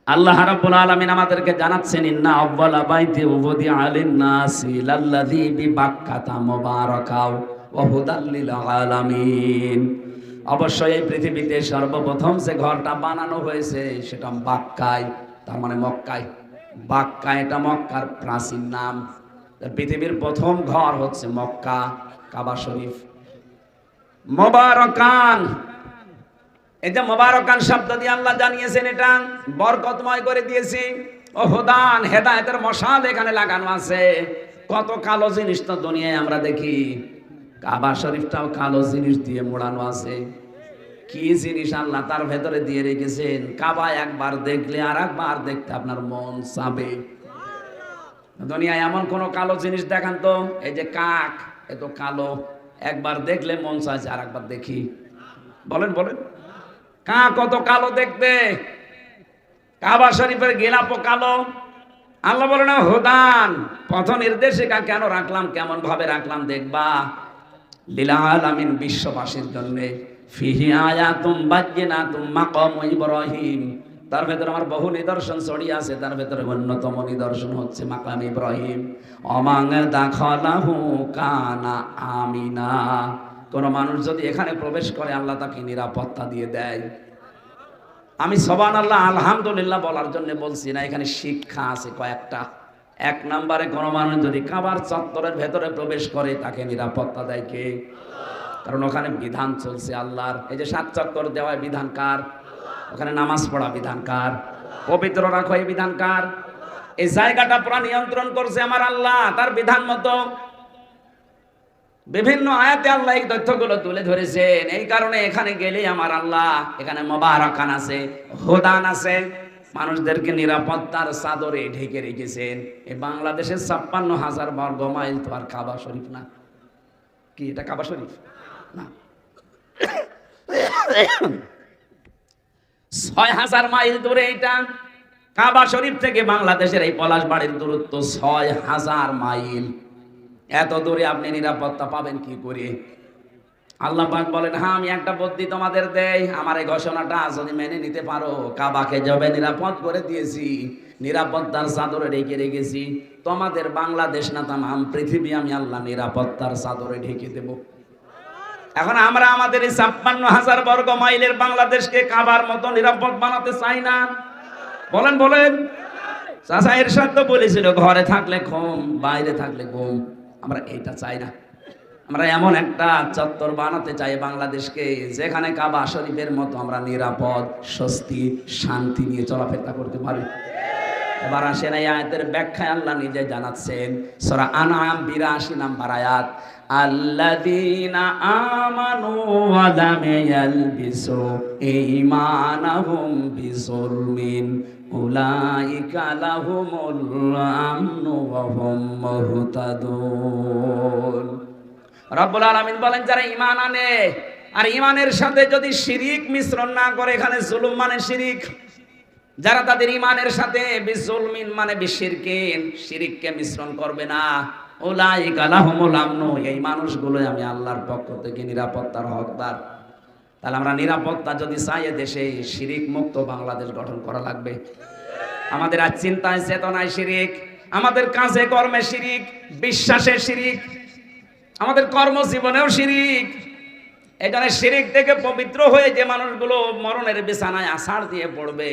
আল্লাহ রাব্বুল আলামিন আমাদেরকে জানাচ্ছেন, ইন্না আউয়ালা বাইতি উবুদিআ লিন-নাসি লাল্লাযী বিবাক্কাতা মুবারাকাও ওয়া হুদাল লিল আলামিন। অবশ্যই এই পৃথিবীতে সর্বপ্রথম যে ঘরটা বানানো হয়েছে সেটা বাক্কায়, তার মানে মক্কায়। বাক্কা এটা মক্কার প্রাচীন নাম। পৃথিবীর প্রথম ঘর হচ্ছে মক্কা, কাবা শরীফ। মুবারাকান, এই যে মুবারাকান শব্দ দিয়ে আল্লাহ জানিয়েছেন এটা বরকতময় করে দিয়েছি। ও হুদান, হেদায়েতের মশাল এখানে লাগানো আছে। কত কালো জিনিস তো দুনিয়ায় আমরা দেখি, কাবা শরীফটাও কালো জিনিস দিয়ে মোড়ানো আছে। কি জিনিস আল্লাহ তার ভেতরে দিয়ে রেখেছেন, কাবা একবার দেখলে আর একবার দেখতে আপনার মন চাবে। দুনিয়ায় এমন কোন কালো জিনিস দেখান তো, এই যে কাক, এত কালো, একবার দেখলে মন চাইছে আর একবার দেখি। বলেন বলেন, কাক কত কালো দেখতে, কাবা শরীফের গিলাপও কালো। আল্লাহ বলে না হুদান, পথ নির্দেশিকা কেন রাখলাম, কেমন ভাবে রাখলাম দেখবা। লিল আলামিন, বিশ্ববাসীর জন্য। ফিহি আয়াতুম বায়্যিনাতুম মাকাম ইব্রাহিম, তার ভেতরে আমার বহু নিদর্শন ছড়িয়ে আছে। তার ভেতরে অন্যতম নিদর্শন হচ্ছে মাকাম ইব্রাহিম। অমাং দাখালাহু কানা আমিনা, কোন মানুষ যদি এখানে প্রবেশ করে আল্লাহ তাকে নিরাপত্তা দিয়ে দেয়। আমি সুবহানাল্লাহ আলহামদুলিল্লাহ বলার জন্য বলছি না, এখানে শিক্ষা আছে কয়েকটা। এক নম্বরে, কোন মানুষ যদি কাবার চত্বরের ভেতরে প্রবেশ করে তাকে নিরাপত্তা দেয় কে? কারণ ওখানে বিধান চলছে আল্লাহর। এই যে 7 চক্কর দেওয়া বিধান কার? ওখানে নামাজ পড়া বিধান কার? পবিত্র রাখো এই বিধান কার? এই জায়গাটা পুরো নিয়ন্ত্রণ করছে আমার আল্লাহ তার বিধান মতো। বিভিন্ন আয়াতে আল্লাহ এই তথ্যগুলো তুলে ধরেছেন। এই কারণে এখানে গেলেই আমার আল্লাহ, এখানে মুবারাকান আছে, হুদান আছে, মানুষদেরকে নিরাপত্তার চাদরে ঢেকে রেখেছেন। এই বাংলাদেশের 56,000 বর্গ মাইল তো আর কাবা শরীফ না। কি এটা কাবা শরীফ না? 6,000 মাইল দূরে এটা। কাবা শরীফ থেকে বাংলাদেশের এই পলাশবাড়ির দূরত্ব 6,000 মাইল। এত দূরে আপনি নিরাপত্তা পাবেন কি করে? আল্লাহ পাক বলেন, হ্যাঁ আমি একটা বুদ্ধি তোমাদের দেই, আমার এই ঘোষণাটা যদি মেনে নিতে পারো, কাবাকে যাবে নিরাপদ করে দিয়েছি, নিরাপত্তার চাদরে ঢেকে রেখেছি, তোমাদের বাংলাদেশ না তামাম পৃথিবী আমি আল্লাহ নিরাপত্তার চাদরে ঢেকে দেব। এখন আমরা আমাদের এই 56,000 বর্গ মাইলের বাংলাদেশকে কাবার মতো নিরাপদ বানাতে চাই না। বলেন বলেন। চাচা এরশাদ তো বলেছিল, ঘরে থাকলে ঘুম, বাইরে থাকলে ঘুম। আমরা এইটা চাই না। আমরা এমন একটা চত্বর বানাতে চাই বাংলাদেশকে, যেখানে কাবা শরীফের মতো আমরা নিরাপদ, স্বস্তি, শান্তি নিয়ে চলাফেরা করতে পারি। এবার আসেন এই আয়াতের ব্যাখ্যায় আল্লাহ নিজে জানাচ্ছেন। সূরা আনআম 82 নম্বর আয়াত, আল্লাযীনা আমানু ওয়া লাম ইয়ালবিসু ঈমানাহুম বিযুলমিন উলাইকা লাহুমুল আমনু ওয়া হুম মুহতাদুন। রব্বুল আলামিন বলেন, যারা ঈমান আনে আর ঈমানের সাথে যদি শিরিক মিশ্রণ না করে, এখানে জুলুম মানে শিরিক, যারা তাদের ঈমানের সাথে বিজুলমিন মানে বিশিরকিন, শিরিককে মিশ্রণ করবে না, উলাইকা লাহুমুল আমনু, এই মানুষগুলো আমি আল্লাহর পক্ষ থেকে নিরাপত্তার হকদার। তাহলে আমরা নিরাপত্তা যদি চাই, দেশে শিরিক মুক্ত বাংলাদেশ গঠন করা লাগবে। আমাদের আজ চিন্তায় চেতনায় শিরিক, আমাদের কাজে কর্মে শিরিক, বিশ্বাসে শিরিক, আমাদের কর্মজীবনেও শিরিক। এই জন্য শিরিক থেকে পবিত্র হয়ে যে মানুষগুলো মরণের বিছানায় আছাড় দিয়ে পড়বে,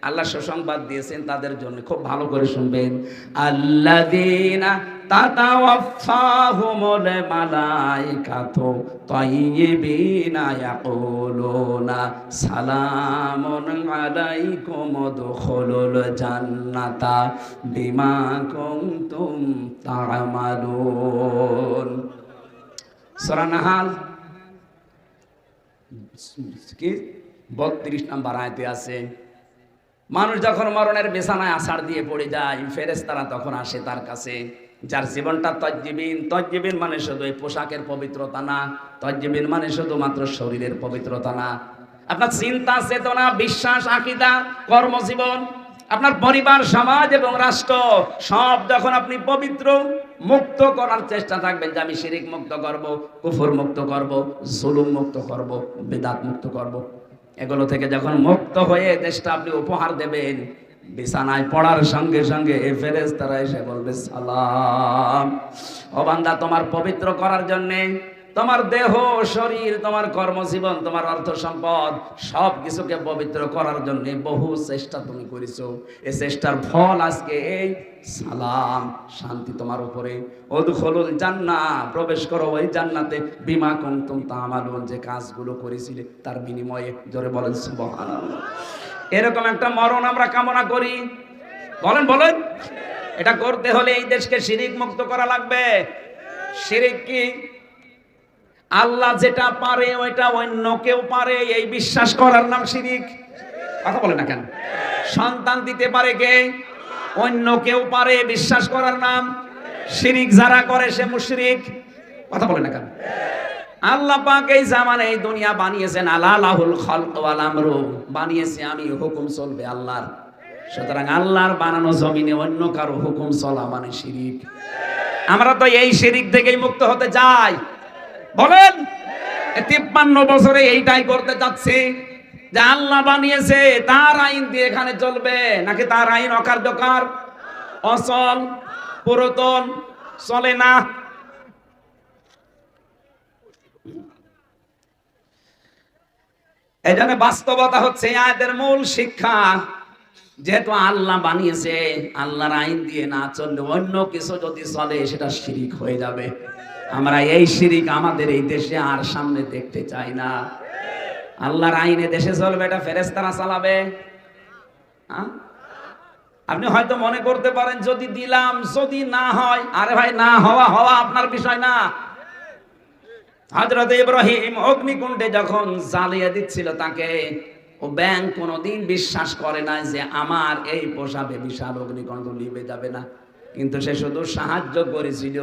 আল্লাহ সুসংবাদ দিয়েছেন তাদের জন্য, খুব ভালো করে শুনবেন। আল্লাযীনা তাতাওয়াফাহুমুল মালাইকাতু তাইয়্যিবিনা ইয়াকুলুনা সালামুন আলাইকুম উদখুলুল জান্নাতা বিমা কুনতুম তা'মালুন। সূরা নাহাল কি 32 নম্বর আয়াতে আছে। মানুষ যখন মরণের বিছানায় আছাড় দিয়ে পড়ে যায়, ফেরেশতারা তখন আসে তার কাছে, যার জীবনটা তজ্জিবিন, তজ্জিবিন মানে শুধু এই পোশাকের পবিত্রতা না, তজ্জিবিন মানে শুধুমাত্র শরীরের পবিত্রতা না, আপনার চিন্তা চেতনা, বিশ্বাস, আকীদা, কর্মজীবন, আপনার পরিবার, সমাজ এবং রাষ্ট্র সব যখন আপনি পবিত্র মুক্ত করার চেষ্টা থাকবেন, যে আমি শিরিক মুক্ত করব, কুফর মুক্ত করব, জুলুম মুক্ত করব, বিদআত মুক্ত করব, এগুলো থেকে যখন মুক্ত হয়ে দেশটা আপনি উপহার দেবেন, বিছানায় পড়ার সঙ্গে সঙ্গে এই ফেরেশতারা এসে বলবে সালাম। ও বান্দা, তোমার পবিত্র করার জন্য তোমার দেহ, শরীর, তোমার কর্মজীবন, তোমার অর্থ সম্পদ সব কিছুকে পবিত্র করার জন্য বহু চেষ্টা তুমি করেছো। এই চেষ্টার ফল আজকে এই সালাম, শান্তি তোমার উপরে। উদখুলুল জান্নাহ, প্রবেশ করো ওই জান্নাতে, বিমা কুনতুম তা'মালুন, যে কাজগুলো করেছিলে তার বিনিময়ে। জোরে বলেন সুবহানাল্লাহ। এরকম একটা মরণ আমরা কামনা করি, বলেন বলেন। এটা করতে হলে এই দেশকে শিরিক মুক্ত করা লাগবে। শিরিক কি? আল্লাহ যেটা পারে ওইটা অন্য কেউ পারে, এই বিশ্বাস করার নাম শিরিক। কথা বলে না কেন? সন্তান দিতে পারে কে? অন্য কেউ পারে, বিশ্বাস করার নাম শিরিক। যারা করে সে মুশরিক। কথা বলে না কেন? আল্লাহ পাক এই জামানে এই দুনিয়া বানিয়েছেন, আলা লাহুল খালক ওয়াল আমরু, বানিয়েছে আমি, হুকুম চলবে আল্লাহর। সুতরাং আল্লাহর বানানো জমিনে অন্য কারো হুকুম চলা মানে শিরিক। আমরা তো এই শিরিক থেকেই মুক্ত হতে চাই। বলেন, 53 বছরে এইটাই করতে যাচ্ছে, যে আল্লাহ বানিয়েছে তার আইন দিয়ে এখানে চলবে, নাকি তার আইন অকার্যকর, অচল, পুরাতন, চলে না। এই জন্য বাস্তবতা হচ্ছে আয়াতের মূল শিক্ষা, যেহেতু আল্লাহ বানিয়েছে, আল্লাহর আইন দিয়ে না চললে অন্য কিছু যদি চলে সেটা শিরিক হয়ে যাবে। আমরা এই শিরিক আমাদের এই দেশে আর সামনে দেখতে চাই না। আল্লাহর আইনে দেশে চলবে, এটা ফেরেশতারা চালাবে। আপনি হয়তো মনে করতে পারেন যদি দিলাম, যদি না হয়, আরে ভাই, না হওয়া হওয়া আপনার বিষয় না। হযরত ইব্রাহিম অগ্নিকুণ্ডে যখন জ্বালিয়ে দিচ্ছিল তাকে, ও ব্যাঙ কোনোদিন বিশ্বাস করে না যে আমার এই পোষাবে বিশাল অগ্নিকুণ্ড নিভে যাবে না, কিন্তু সে শুধু সাহায্য করেছিল।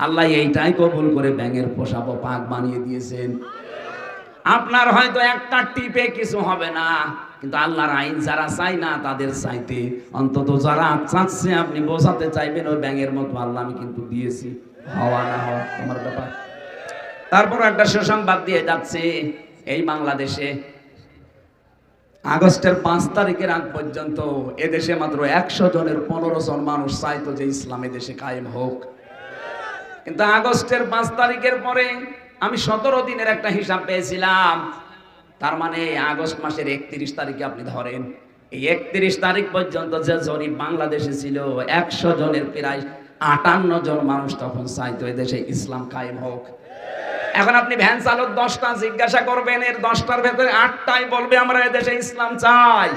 আল্লাহ এইটাই কবুল করে ব্যাঙের পোষাবো পাক বানিয়ে দিয়েছেন। আপনার হয়তো একটা টিপে কিছু হবে না, কিন্তু আল্লাহর আইন যারা চায় না তাদের চাইতে অন্তত যারা চাচ্ছে আপনি বোঝাতে চাইবেন ওই ব্যাঙের মতো, আল্লাহ আমি কিন্তু দিয়েছি, হওয়া না হওয়া তোমার ব্যাপার। তারপর একটা সুসংবাদ দিয়ে যাচ্ছে, এই বাংলাদেশে আগস্টের 5 তারিখের আগ পর্যন্ত এদেশে মাত্র 100 জনের 15 জন মানুষ চাইতো যে ইসলাম দেশে কায়েম হোক। কিন্তু আগস্টের 5 তারিখের পরে আমি 17 দিনের একটা হিসাব পেয়েছিলাম। তার মানে আগস্ট মাসের 31 তারিখে আপনি ধরেন, এই 31 তারিখ পর্যন্ত যে জরিপ বাংলাদেশে ছিল, 100 জনের প্রায় 58 জন মানুষ তখন চাইতো এদেশে ইসলাম কায়েম হোক। এখন আপনি ভ্যান চালক 10টা জিজ্ঞাসা করবেন, এর 10টার ভেতরে 8টাই বলবে আমরা এদেশে ইসলাম চাই।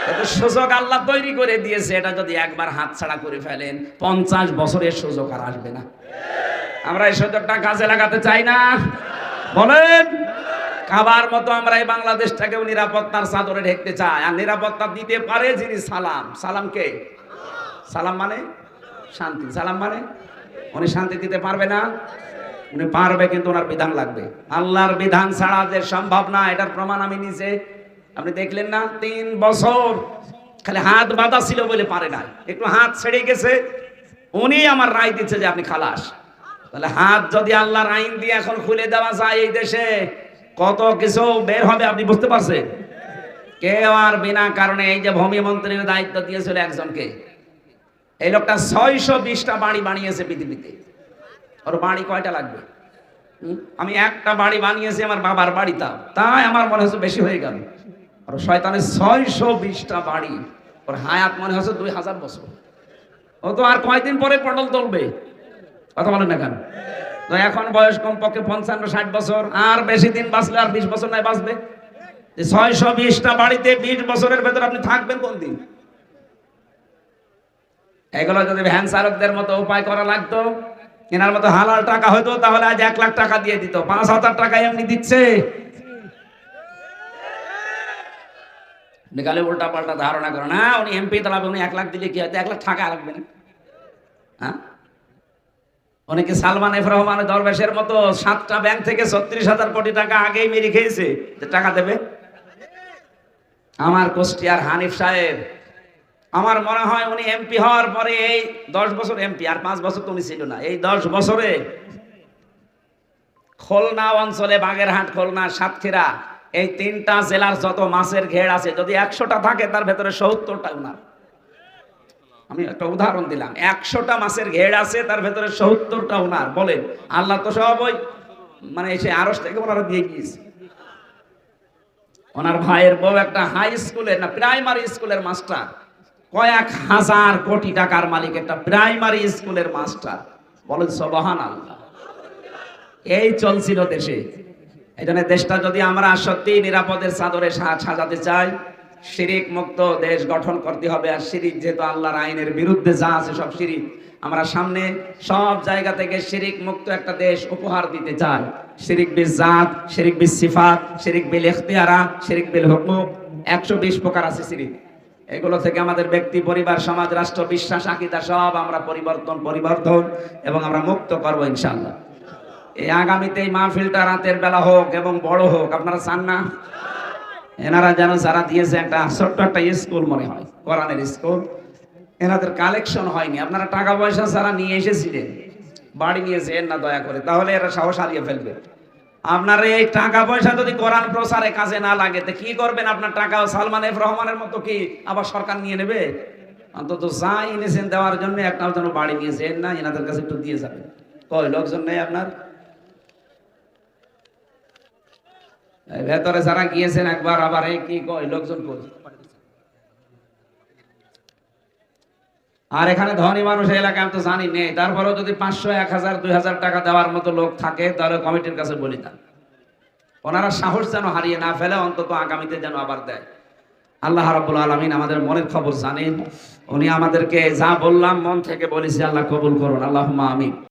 এটা সুযোগ আল্লাহ তৈরি করে দিয়েছে, এটা যদি একবার হাতছাড়া করে ফেলেন 50 বছরের সুযোগ আর আসবে না। আমরা এই সুযোগটা কাজে লাগাতে চাই না, বলেন। খাবার মতো আমরা এই বাংলাদেশটাকেও নিরাপত্তার চাদরে ঢেকতে চাই। আর নিরাপত্তা দিতে পারে যিনি সালাম। সালাম কে? সালাম মানে শান্তি। সালাম মানে উনি শান্তি দিতে পারবে না? উনি পারবে, কিন্তু ওনার বিধান লাগবে। আল্লাহর বিধান ছাড়া যে সম্ভব না, এটার প্রমাণ আমি নিজে। আপনি দেখলেন না, 3 বছর খালি হাত বাঁধা ছিল বলে পারে না, একটু হাত ছেড়ে গেছে, উনি আমার রায় দিচ্ছে যে আপনি খালাস। তাহলে হাত যদি আল্লাহর আইন দিয়ে এখন খুলে দেওয়া যায়, এই দেশে কত কিছু বের হবে আপনি বুঝতে পারছেন। কেউ আর বিনা কারণে, এই যে ভূমি মন্ত্রীর দায়িত্ব দিয়েছিল একজনকে, এই লোকটা 620টা বাড়ি বানিয়েছে পৃথিবীতে। ওর বাড়ি কয়টা লাগবে? আমি একটা বাড়ি বানিয়েছি আমার বাবার বাড়িটা, তাই আমার মনে হচ্ছে বেশি হয়ে গেল। আর শয়তানের 620টা বাড়ি, ওর হায়াত মনে হচ্ছে 2000 বছর। ও তো আর কয়দিন পরে পটল তুলবে। কথা বলেন না কেন? তো এখন বয়স কমপক্ষে 55-60 বছর, আর বেশি দিন বাঁচলে আর 20 বছর নয় বাঁচবে। 620টা বাড়িতে 20 বছরের ভেতর আপনি থাকবেন কোন দিন? এগুলো যদি ভ্যান চালকদের মতো উপায় করা লাগতো, কেনার মতো হালাল টাকা হয়তো, তাহলে আজ 1 লাখ টাকা দিয়ে দিত। 5000 টাকা এমনি দিচ্ছে। নিকালে উল্টা পাল্টা ধারণা করে না, উনি এমপি তাহলে উনি 1 লাখ দিলে কি হয়তো 1 লাখ টাকা লাগবে না। হ্যাঁ, অনেকে সালমান এফ রহমান দরবেশের মতো 7টা ব্যাংক থেকে 36,000 কোটি টাকা আগেই মেরে খেয়েছে, যে টাকা দেবে। আমার কুষ্টিয়ার হানিফ সাহেব, আমার মনে হয় উনি এমপি হওয়ার পরে এই 10 বছর এমপি, আর 5 বছর তো উনি ছিল না, এই 10 বছরে খুলনা অঞ্চলে, বাগেরহাট, খুলনা, সাতক্ষীরা, এই 3টা জেলার যত মাছের ঘের আছে, যদি 100টা থাকে তার ভেতরে 70টা উনার। আমি একটা উদাহরণ দিলাম, 100টা মাছের ঘের আছে, তার ভেতরে 70টা উনার। বলেন, আল্লাহ তো সব ওই মানে এসে আরশ থেকে ওনারা দিয়ে গিয়েছে। ওনার ভাইয়ের বউ একটা হাই স্কুলের না প্রাইমারি স্কুলের মাস্টার, কয়েক হাজার কোটি টাকার মালিক একটা প্রাইমারি স্কুলের মাস্টার। বলেন সুবহানাল্লাহ। এই চলছিল দেশে। এই জন্য দেশটা যদি আমরা সত্যি নিরাপদের চাদরে সাজাতে চাই, শিরিক মুক্ত দেশ গঠন করতে হবে। আর শিরিক যেহেতু আল্লাহর আইনের বিরুদ্ধে যা আছে সব শিরিক, আমরা সামনে সব জায়গা থেকে শিরিক মুক্ত একটা দেশ উপহার দিতে চাই। শিরিক বিল জাত, শিরিক বিল সিফাত, শিরিক বিল ইখতিয়ারা, শিরিক বিল হুকুক, 120 প্রকার আছে শিরিক। এগুলো থেকে আমাদের ব্যক্তি, পরিবার, সমাজ, রাষ্ট্র, বিশ্বাস, আকীদা সব আমরা পরিবর্তন এবং আমরা মুক্ত করব ইনশাআল্লাহ। এই আগামীতে এই মাহফিলটা রাতের বেলা হোক এবং বড় হোক, আপনারা চান না? এনারা যেন যারা দিয়েছে একটা ছোট্ট একটা স্কুল, মনে হয় কোরআনের স্কুল, এনাদের কালেকশন হয়নি। আপনারা টাকা পয়সা যারা নিয়ে এসেছিলেন, বাড়ি নিয়েছেন না দয়া করে, তাহলে এরা সাহস হারিয়ে ফেলবে। আপনার এই টাকা পয়সা যদি কোরআন প্রচারে কাজে না লাগে, তো কি করবেন? আপনার টাকা সালমান এফ রহমানের মতো কি আবার সরকার নিয়ে নেবে? অন্তত যা এনেছেন দেওয়ার জন্য একটাও যেন বাড়ি নিয়েছেন না, এনাদের কাছে একটু দিয়ে যাবেন। কয় লোকজন নেই আপনার ভেতরে যারা গিয়েছেন একবার, আবার এই কি কয় লোকজন কই? আর এখানে ধনী মানুষ এলাকায় আমি তো জানি নেই, তারপরেও যদি 500, 1000, 2000 টাকা দেওয়ার মতো লোক থাকে, তাহলে কমিটির কাছে বলি না, ওনারা সাহস যেন হারিয়ে না ফেলে, অন্তত আগামীতে যেন আবার দেয়। আল্লাহ রাব্বুল আলামিন আমাদের মনের খবর জানেন। উনি আমাদেরকে যা বললাম মন থেকে বলেছি, আল্লাহ কবুল করুন, আল্লাহুম্মা আমিন।